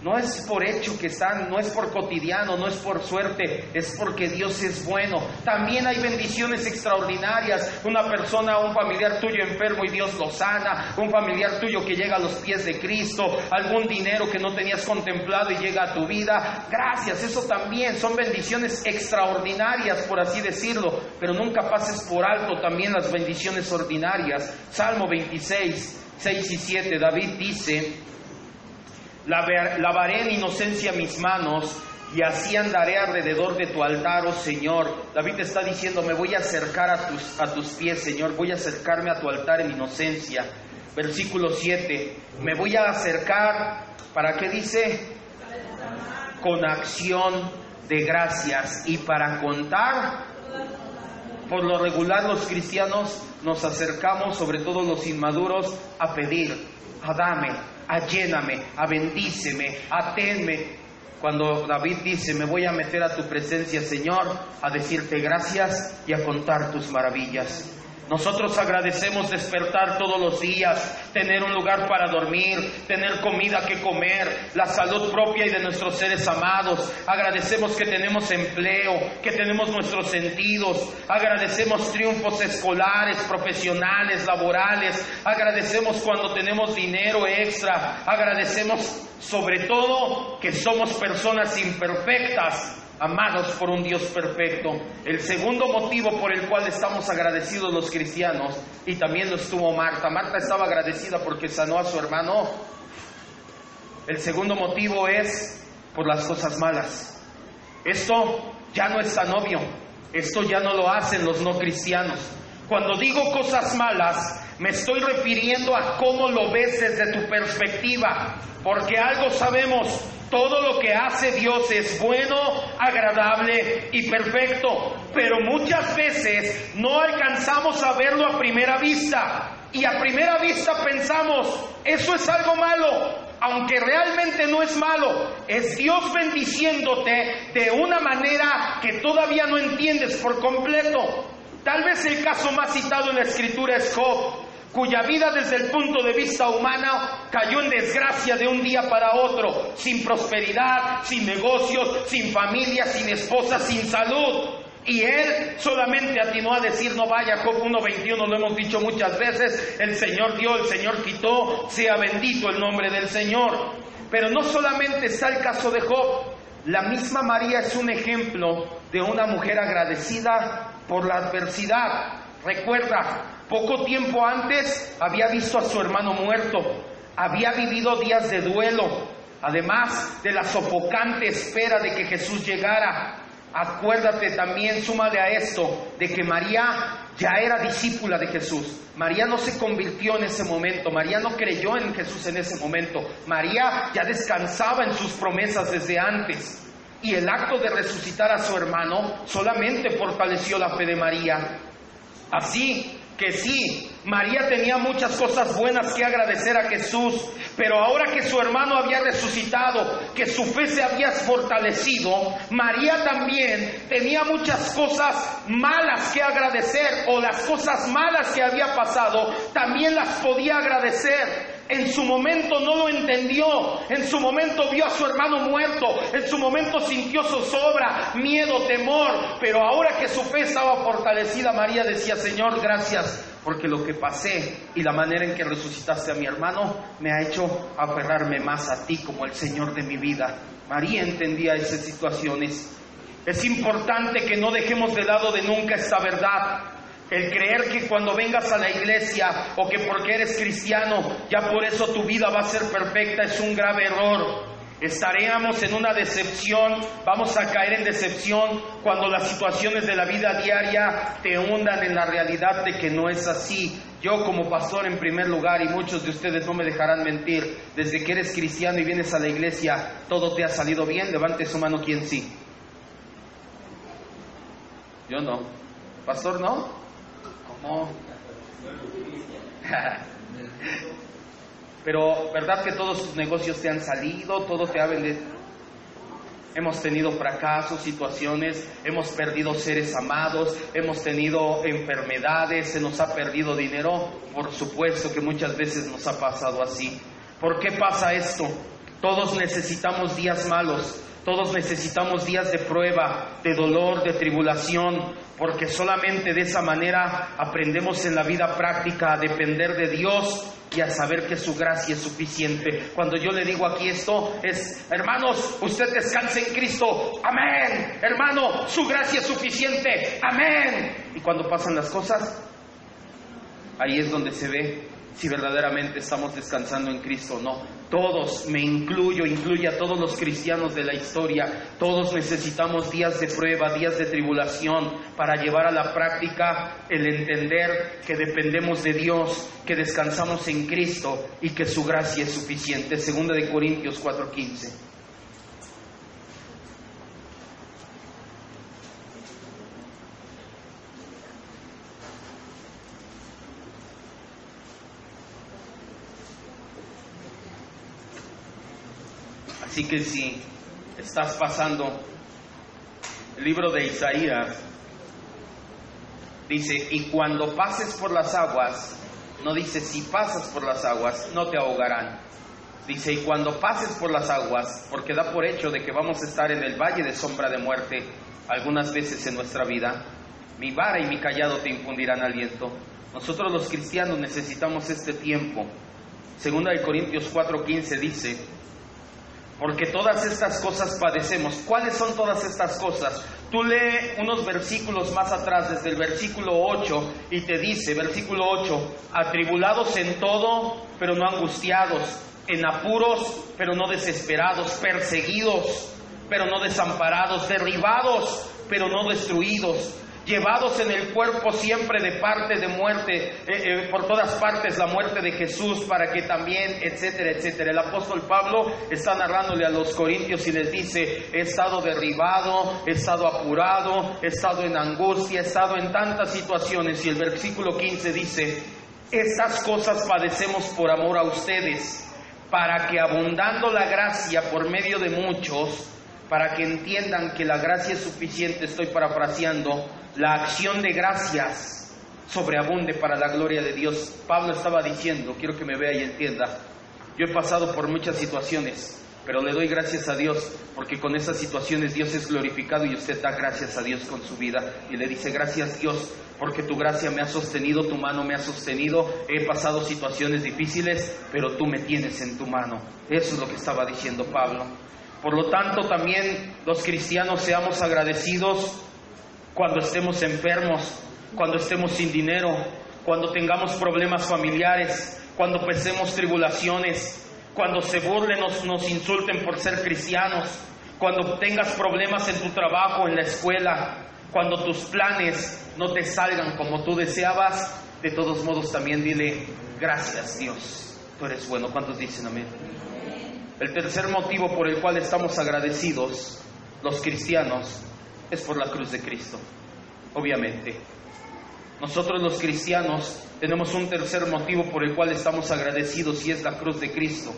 No es por hecho que están, no es por cotidiano, no es por suerte, es porque Dios es bueno. También hay bendiciones extraordinarias. Una persona, un familiar tuyo enfermo y Dios lo sana. Un familiar tuyo que llega a los pies de Cristo. Algún dinero que no tenías contemplado y llega a tu vida. Gracias, eso también son bendiciones extraordinarias, por así decirlo. Pero nunca pases por alto también las bendiciones ordinarias. Salmo 26, 6 y 7, David dice: lavaré en inocencia mis manos y así andaré alrededor de tu altar, oh Señor. David está diciendo: me voy a acercar a tus pies, Señor. Voy a acercarme a tu altar en inocencia. Versículo 7. Me voy a acercar, ¿para qué dice? Con acción de gracias y para contar. Por lo regular los cristianos nos acercamos, sobre todo los inmaduros, a pedir: a dame, a lléname, a bendíceme, a tenme. Cuando David dice: me voy a meter a tu presencia, Señor, a decirte gracias y a contar tus maravillas. Nosotros agradecemos despertar todos los días, tener un lugar para dormir, tener comida que comer, la salud propia y de nuestros seres amados. Agradecemos que tenemos empleo, que tenemos nuestros sentidos. Agradecemos triunfos escolares, profesionales, laborales. Agradecemos cuando tenemos dinero extra. Agradecemos sobre todo que somos personas imperfectas, amados por un Dios perfecto. El segundo motivo por el cual estamos agradecidos los cristianos, y también lo estuvo Marta. Marta estaba agradecida porque sanó a su hermano. El segundo motivo es por las cosas malas. Esto ya no es tan obvio. Esto ya no lo hacen los no cristianos. Cuando digo cosas malas, me estoy refiriendo a cómo lo ves desde tu perspectiva. Porque algo sabemos: todo lo que hace Dios es bueno, agradable y perfecto. Pero muchas veces no alcanzamos a verlo a primera vista. Y a primera vista pensamos: eso es algo malo. Aunque realmente no es malo, es Dios bendiciéndote de una manera que todavía no entiendes por completo. Tal vez el caso más citado en la Escritura es Job, cuya vida desde el punto de vista humano cayó en desgracia de un día para otro, sin prosperidad, sin negocios, sin familia, sin esposa, sin salud. Y él solamente atinó a decir: no vaya. Job 1:21, lo hemos dicho muchas veces: el Señor dio, el Señor quitó, sea bendito el nombre del Señor. Pero no solamente está el caso de Job. La misma María es un ejemplo de una mujer agradecida por la adversidad. Recuerda, poco tiempo antes había visto a su hermano muerto, había vivido días de duelo, además de la sofocante espera de que Jesús llegara. Acuérdate también, súmale a esto, de que María ya era discípula de Jesús. María no se convirtió en ese momento, María no creyó en Jesús en ese momento. María ya descansaba en sus promesas desde antes. Y el acto de resucitar a su hermano solamente fortaleció la fe de María. Así que sí, María tenía muchas cosas buenas que agradecer a Jesús, pero ahora que su hermano había resucitado, que su fe se había fortalecido, María también tenía muchas cosas malas que agradecer, o las cosas malas que había pasado, también las podía agradecer. En su momento no lo entendió, en su momento vio a su hermano muerto, en su momento sintió zozobra, miedo, temor, pero ahora que su fe estaba fortalecida, María decía: Señor, gracias, porque lo que pasé y la manera en que resucitaste a mi hermano me ha hecho aferrarme más a ti como el Señor de mi vida. María entendía esas situaciones. Es importante que no dejemos de lado de nunca esta verdad. El creer que cuando vengas a la iglesia o que porque eres cristiano ya por eso tu vida va a ser perfecta es un grave error. Estaremos en una decepción, vamos a caer en decepción cuando las situaciones de la vida diaria te hundan en la realidad de que no es así. Yo como pastor en primer lugar, y muchos de ustedes no me dejarán mentir, desde que eres cristiano y vienes a la iglesia, ¿todo te ha salido bien? Levante su mano quien sí. Yo no. ¿Pastor no? ¿Cómo? Pero, ¿verdad que todos tus negocios te han salido? Todo te ha vendido. Hemos tenido fracasos, situaciones, hemos perdido seres amados, hemos tenido enfermedades, se nos ha perdido dinero. Por supuesto que muchas veces nos ha pasado así. ¿Por qué pasa esto? Todos necesitamos días malos. Todos necesitamos días de prueba, de dolor, de tribulación, porque solamente de esa manera aprendemos en la vida práctica a depender de Dios y a saber que su gracia es suficiente. Cuando yo le digo aquí esto es: hermanos, usted descanse en Cristo, amén. Hermano, su gracia es suficiente, amén. Y cuando pasan las cosas, ahí es donde se ve si verdaderamente estamos descansando en Cristo o no. Todos, me incluyo, incluye a todos los cristianos de la historia, todos necesitamos días de prueba, días de tribulación para llevar a la práctica el entender que dependemos de Dios, que descansamos en Cristo y que su gracia es suficiente. 2 Corintios 4:15. Así que si estás pasando, el libro de Isaías dice: y cuando pases por las aguas, no dice si pasas por las aguas, no te ahogarán. Dice: y cuando pases por las aguas, porque da por hecho de que vamos a estar en el valle de sombra de muerte algunas veces en nuestra vida, mi vara y mi callado te infundirán aliento. Nosotros los cristianos necesitamos este tiempo. 2 Corintios 4:15 dice: porque todas estas cosas padecemos. ¿Cuáles son todas estas cosas? Tú lee unos versículos más atrás, desde el versículo 8, y te dice, versículo 8, atribulados en todo, pero no angustiados, en apuros, pero no desesperados, perseguidos, pero no desamparados, derribados, pero no destruidos, llevados en el cuerpo siempre de parte de muerte, por todas partes la muerte de Jesús, para que también, etcétera, etcétera. El apóstol Pablo está narrándole a los corintios y les dice: he estado derribado, he estado apurado, he estado en angustia, he estado en tantas situaciones. Y el versículo 15 dice: estas cosas padecemos por amor a ustedes, para que abundando la gracia por medio de muchos, para que entiendan que la gracia es suficiente, estoy parafraseando, la acción de gracias sobreabunde para la gloria de Dios. Pablo estaba diciendo, quiero que me vea y entienda, yo he pasado por muchas situaciones, pero le doy gracias a Dios porque con esas situaciones Dios es glorificado, y usted da gracias a Dios con su vida y le dice: gracias Dios porque tu gracia me ha sostenido, tu mano me ha sostenido, he pasado situaciones difíciles, pero tú me tienes en tu mano. Eso es lo que estaba diciendo Pablo. Por lo tanto, también los cristianos seamos agradecidos cuando estemos enfermos, cuando estemos sin dinero, cuando tengamos problemas familiares, cuando pasemos tribulaciones, cuando se burlen, nos insulten por ser cristianos, cuando tengas problemas en tu trabajo, en la escuela, cuando tus planes no te salgan como tú deseabas. De todos modos, también dile: gracias Dios, tú eres bueno. ¿Cuántos dicen amén? El tercer motivo por el cual estamos agradecidos los cristianos es por la cruz de Cristo. Obviamente, nosotros los cristianos tenemos un tercer motivo por el cual estamos agradecidos, y es la cruz de Cristo.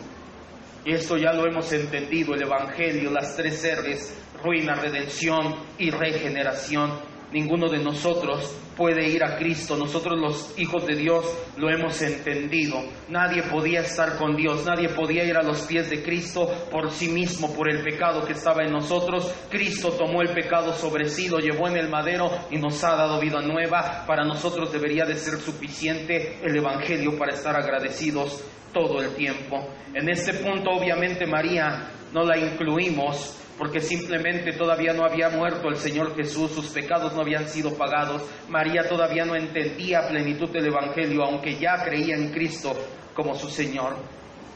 Y esto ya lo hemos entendido: el Evangelio, las 3 R's: ruina, redención y regeneración. Ninguno de nosotros puede ir a Cristo. Nosotros los hijos de Dios lo hemos entendido. Nadie podía estar con Dios, nadie podía ir a los pies de Cristo por sí mismo, por el pecado que estaba en nosotros. Cristo tomó el pecado sobre sí, lo llevó en el madero y nos ha dado vida nueva. Para nosotros debería de ser suficiente el Evangelio para estar agradecidos todo el tiempo. En este punto, obviamente, María no la incluimos, porque simplemente todavía no había muerto el Señor Jesús, sus pecados no habían sido pagados. María todavía no entendía a plenitud el Evangelio, aunque ya creía en Cristo como su Señor.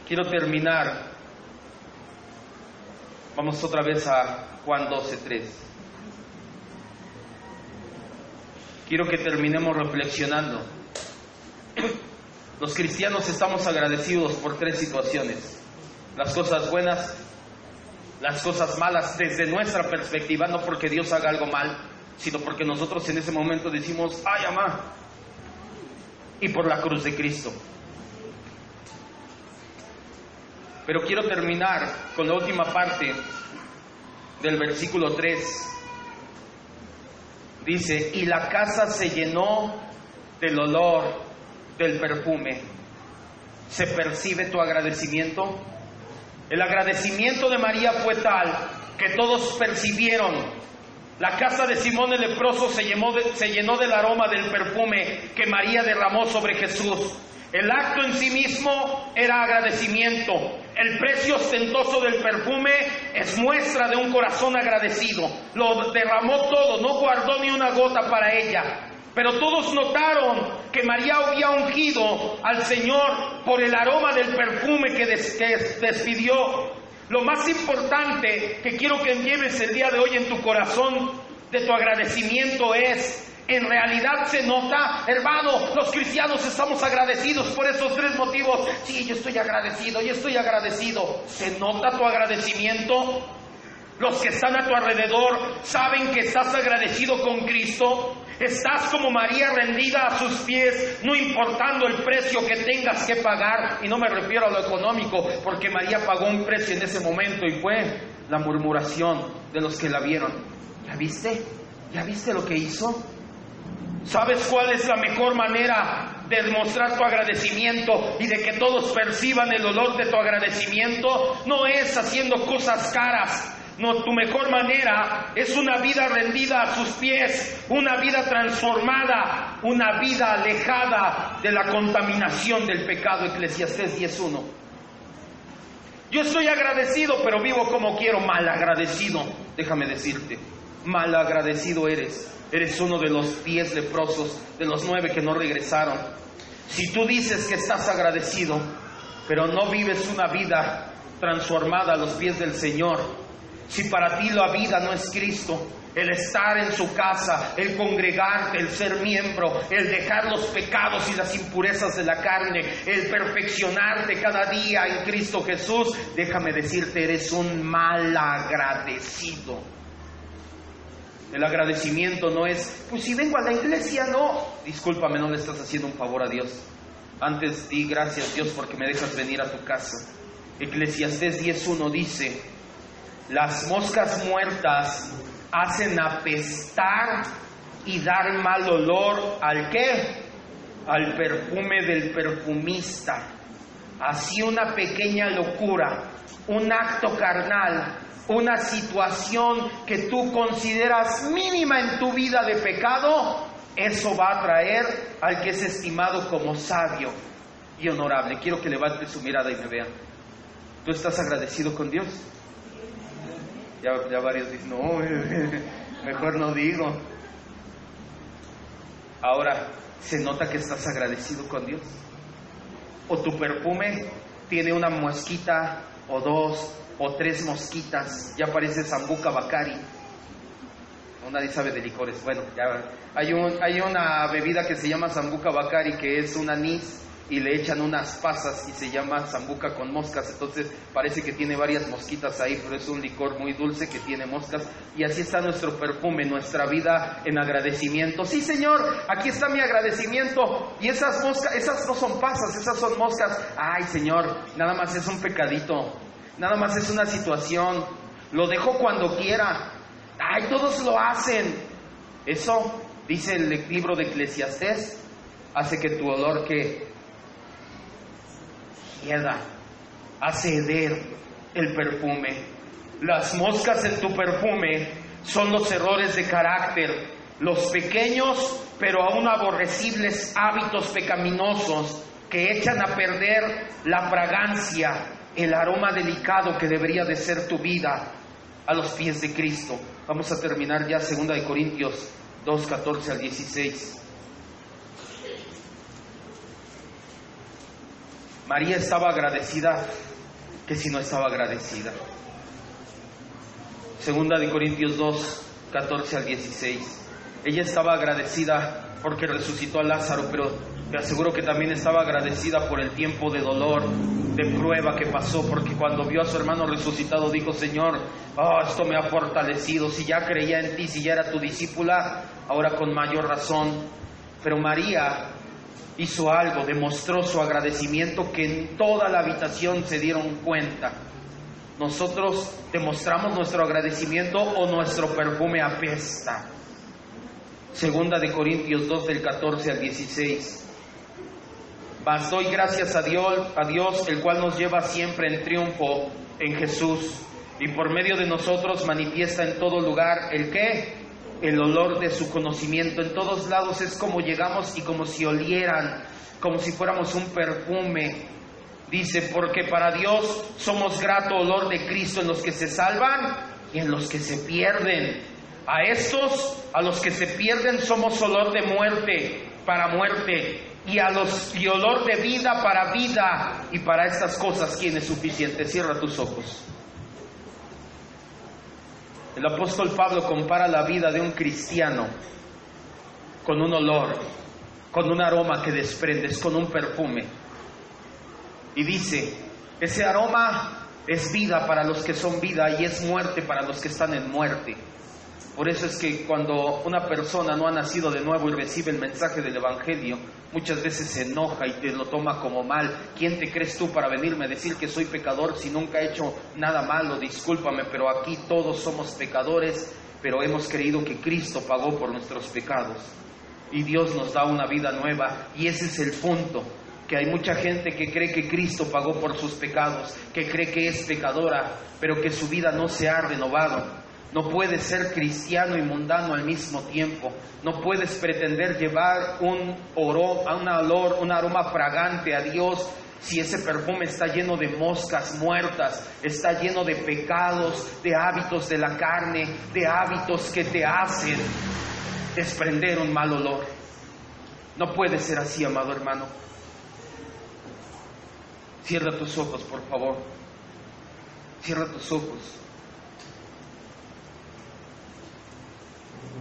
Quiero terminar. Vamos otra vez a Juan 12:3. Quiero que terminemos reflexionando. Los cristianos estamos agradecidos por 3 situaciones: las cosas buenas, las cosas malas desde nuestra perspectiva, no porque Dios haga algo mal, sino porque nosotros en ese momento decimos: ¡ay, amá! Y por la cruz de Cristo. Pero quiero terminar con la última parte del versículo 3. Dice: y la casa se llenó del olor del perfume. ¿Se percibe tu agradecimiento? El agradecimiento de María fue tal que todos percibieron. La casa de Simón el leproso se llenó del aroma del perfume que María derramó sobre Jesús. El acto en sí mismo era agradecimiento. El precio ostentoso del perfume es muestra de un corazón agradecido. Lo derramó todo, no guardó ni una gota para ella. Pero todos notaron que María había ungido al Señor por el aroma del perfume que despidió. Lo más importante que quiero que lleves el día de hoy en tu corazón de tu agradecimiento es: en realidad se nota, hermano, los cristianos estamos agradecidos por esos 3 motivos. Sí, yo estoy agradecido. ¿Se nota tu agradecimiento? Los que están a tu alrededor saben que estás agradecido con Cristo. Estás como María, rendida a sus pies, no importando el precio que tengas que pagar. Y no me refiero a lo económico, porque María pagó un precio en ese momento, y fue la murmuración de los que la vieron. ¿Ya viste? ¿Ya viste lo que hizo? ¿Sabes cuál es la mejor manera de demostrar tu agradecimiento y de que todos perciban el olor de tu agradecimiento? No es haciendo cosas caras. No, tu mejor manera es una vida rendida a sus pies, una vida transformada, una vida alejada de la contaminación del pecado. Eclesiastés 10:1. Yo estoy agradecido, pero vivo como quiero. Malagradecido, déjame decirte, malagradecido eres. Eres uno de los 10 leprosos, de los 9 que no regresaron. Si tú dices que estás agradecido, pero no vives una vida transformada a los pies del Señor, si para ti la vida no es Cristo, el estar en su casa, el congregarte, el ser miembro, el dejar los pecados y las impurezas de la carne, el perfeccionarte cada día en Cristo Jesús, déjame decirte, eres un malagradecido. El agradecimiento no es: pues si vengo a la iglesia, no. Discúlpame, no le estás haciendo un favor a Dios. Antes di gracias, Dios, porque me dejas venir a tu casa. Eclesiastés 10:1 dice: las moscas muertas hacen apestar y dar mal olor ¿al qué? Al perfume del perfumista. Así una pequeña locura, un acto carnal, una situación que tú consideras mínima en tu vida de pecado, eso va a atraer al que es estimado como sabio y honorable. Quiero que levante su mirada y me vean. ¿Tú estás agradecido con Dios? Ya varios dicen, no, mejor no digo. Ahora, ¿se nota que estás agradecido con Dios? ¿O tu perfume tiene una mosquita o dos o tres mosquitas? Ya parece Sambuca Bacari. Nadie sabe de licores. Bueno, ya hay una bebida que se llama Sambuca Bacari, que es un anís y le echan unas pasas y se llama Sambuca con moscas. Entonces parece que tiene varias mosquitas ahí, pero es un licor muy dulce que tiene moscas. Y así está nuestro perfume, nuestra vida en agradecimiento. Sí, Señor, aquí está mi agradecimiento. Y esas moscas, esas no son pasas, esas son moscas. Ay, Señor, nada más es un pecadito, nada más es una situación, lo dejo cuando quiera. Ay, todos lo hacen. Eso, dice el libro de Eclesiastés, hace que tu olor que hieda, hace heder el perfume. Las moscas en tu perfume son los errores de carácter, los pequeños pero aún aborrecibles hábitos pecaminosos que echan a perder la fragancia, el aroma delicado que debería de ser tu vida a los pies de Cristo. Vamos a terminar ya 2 de Corintios 2, 14 al 16. María estaba agradecida que si no estaba agradecida. 2 de Corintios 2, 14 al 16. Ella estaba agradecida porque resucitó a Lázaro, pero te aseguro que también estaba agradecida por el tiempo de dolor, de prueba que pasó, porque cuando vio a su hermano resucitado dijo: Señor, esto me ha fortalecido. Si ya creía en ti, si ya era tu discípula, ahora con mayor razón. Pero María hizo algo, demostró su agradecimiento, que en toda la habitación se dieron cuenta. Nosotros demostramos nuestro agradecimiento o nuestro perfume apesta. 2 de Corintios 2 del 14 al 16. Mas doy gracias a Dios, el cual nos lleva siempre en triunfo en Jesús, y por medio de nosotros manifiesta en todo lugar ¿el qué? El olor de su conocimiento. En todos lados es como llegamos y como si olieran, como si fuéramos un perfume. Dice: porque para Dios somos grato olor de Cristo en los que se salvan y en los que se pierden. A estos, a los que se pierden, somos olor de muerte para muerte, y olor de vida para vida. Y para estas cosas, ¿quién es suficiente? Cierra tus ojos. El apóstol Pablo compara la vida de un cristiano con un olor, con un aroma que desprendes, con un perfume. Y dice: ese aroma es vida para los que son vida y es muerte para los que están en muerte. Por eso es que cuando una persona no ha nacido de nuevo y recibe el mensaje del Evangelio, muchas veces se enoja y te lo toma como mal. ¿Quién te crees tú para venirme a decir que soy pecador si nunca he hecho nada malo? Discúlpame, pero aquí todos somos pecadores, pero hemos creído que Cristo pagó por nuestros pecados y Dios nos da una vida nueva. Y ese es el punto, que hay mucha gente que cree que Cristo pagó por sus pecados, que cree que es pecadora, pero que su vida no se ha renovado. No puedes ser cristiano y mundano al mismo tiempo. No puedes pretender llevar un aroma fragante a Dios si ese perfume está lleno de moscas muertas, está lleno de pecados, de hábitos de la carne, de hábitos que te hacen desprender un mal olor. No puede ser así, amado hermano. Cierra tus ojos, por favor. Cierra tus ojos.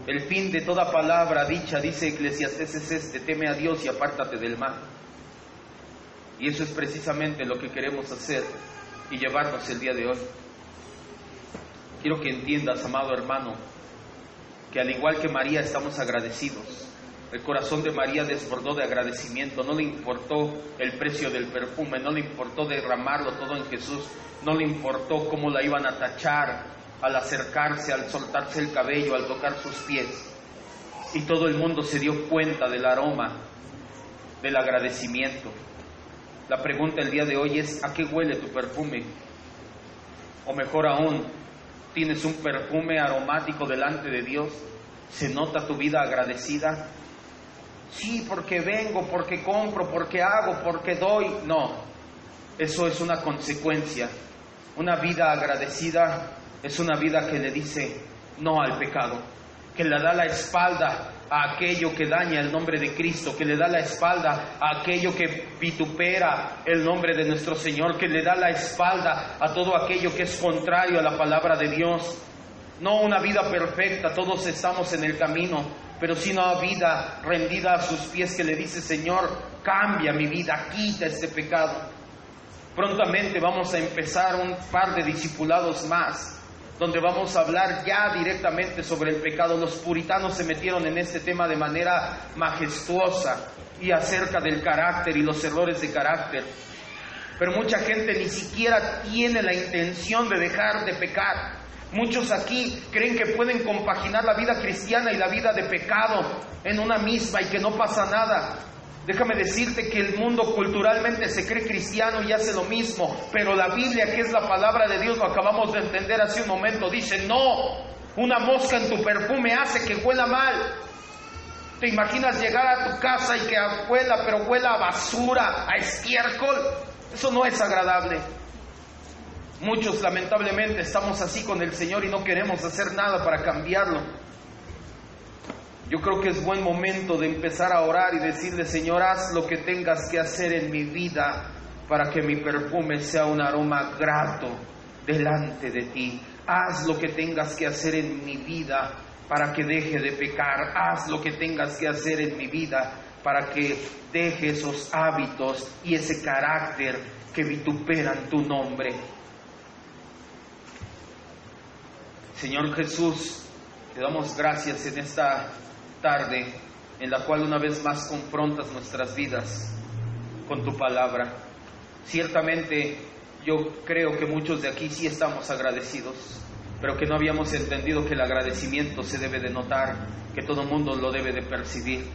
El fin de toda palabra dicha, dice Eclesiastés, es este: teme a Dios y apártate del mal. Y eso es precisamente lo que queremos hacer y llevarnos el día de hoy. Quiero que entiendas, amado hermano, que al igual que María estamos agradecidos. El corazón de María desbordó de agradecimiento. No le importó el precio del perfume, no le importó derramarlo todo en Jesús, no le importó cómo la iban a tachar al acercarse, al soltarse el cabello, al tocar sus pies. y todo el mundo se dio cuenta del aroma del agradecimiento. La pregunta el día de hoy es: ¿a qué huele tu perfume? O mejor aún, ¿tienes un perfume aromático delante de Dios? ¿Se nota tu vida agradecida? Sí, porque vengo, porque compro, porque hago, porque doy. No, eso es una consecuencia. Una vida agradecida es una vida que le dice no al pecado, que le da la espalda a aquello que daña el nombre de Cristo, que le da la espalda a aquello que vitupera el nombre de nuestro Señor, que le da la espalda a todo aquello que es contrario a la palabra de Dios. No una vida perfecta, todos estamos en el camino, pero sí una vida rendida a sus pies que le dice: Señor, cambia mi vida, quita este pecado. Prontamente vamos a empezar un par de discipulados más, donde vamos a hablar ya directamente sobre el pecado. Los puritanos se metieron en este tema de manera majestuosa y acerca del carácter y los errores de carácter. Pero mucha gente ni siquiera tiene la intención de dejar de pecar. Muchos aquí creen que pueden compaginar la vida cristiana y la vida de pecado en una misma y que no pasa nada. Déjame decirte que el mundo culturalmente se cree cristiano y hace lo mismo, pero la Biblia, que es la palabra de Dios, lo acabamos de entender hace un momento, dice: no, una mosca en tu perfume hace que huela mal. ¿Te imaginas llegar a tu casa y que huela, pero huela a basura, a estiércol? Eso no es agradable. Muchos lamentablemente estamos así con el Señor y no queremos hacer nada para cambiarlo. Yo creo que es buen momento de empezar a orar y decirle: Señor, haz lo que tengas que hacer en mi vida para que mi perfume sea un aroma grato delante de ti. Haz lo que tengas que hacer en mi vida para que deje de pecar. Haz lo que tengas que hacer en mi vida para que deje esos hábitos y ese carácter que vituperan tu nombre. Señor Jesús, te damos gracias en esta tarde en la cual una vez más confrontas nuestras vidas con tu palabra. Ciertamente yo creo que muchos de aquí sí estamos agradecidos, pero que no habíamos entendido que el agradecimiento se debe de notar, que todo el mundo lo debe de percibir.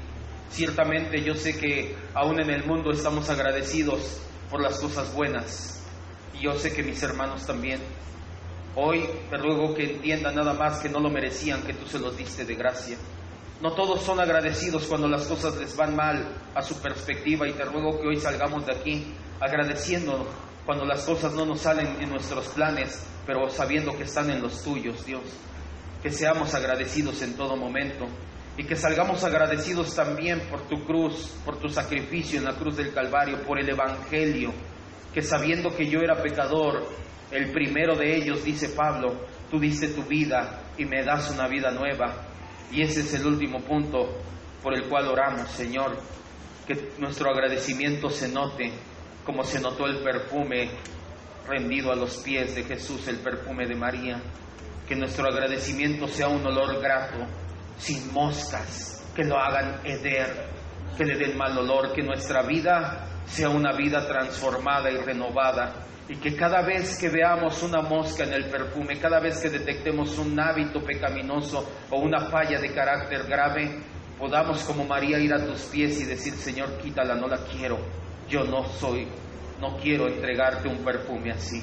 Ciertamente yo sé que aún en el mundo estamos agradecidos por las cosas buenas, y yo sé que mis hermanos también. Hoy te ruego que entiendan nada más que no lo merecían, que tú se los diste de gracia. No todos son agradecidos cuando las cosas les van mal a su perspectiva, y te ruego que hoy salgamos de aquí agradeciendo cuando las cosas no nos salen en nuestros planes, pero sabiendo que están en los tuyos, Dios. Que seamos agradecidos en todo momento y que salgamos agradecidos también por tu cruz, por tu sacrificio en la cruz del Calvario, por el Evangelio, que sabiendo que yo era pecador, el primero de ellos, dice Pablo, tú diste tu vida y me das una vida nueva. Y ese es el último punto por el cual oramos, Señor, que nuestro agradecimiento se note como se notó el perfume rendido a los pies de Jesús, el perfume de María. Que nuestro agradecimiento sea un olor grato, sin moscas, que lo hagan heder, que le den mal olor, que nuestra vida sea una vida transformada y renovada. Y que cada vez que veamos una mosca en el perfume, cada vez que detectemos un hábito pecaminoso o una falla de carácter grave, podamos como María ir a tus pies y decir: Señor, quítala, no la quiero, yo no quiero entregarte un perfume así.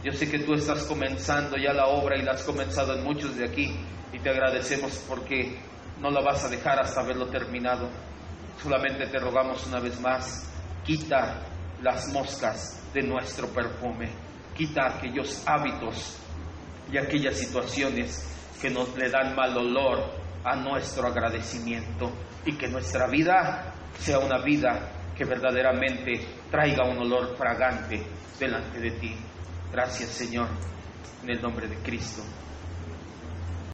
Yo sé que tú estás comenzando ya la obra y la has comenzado en muchos de aquí, y te agradecemos porque no la vas a dejar hasta haberlo terminado. Solamente te rogamos una vez más: quita las moscas de nuestro perfume, quita aquellos hábitos y aquellas situaciones que nos le dan mal olor a nuestro agradecimiento, y que nuestra vida sea una vida que verdaderamente traiga un olor fragante delante de ti. Gracias, Señor, en el nombre de Cristo.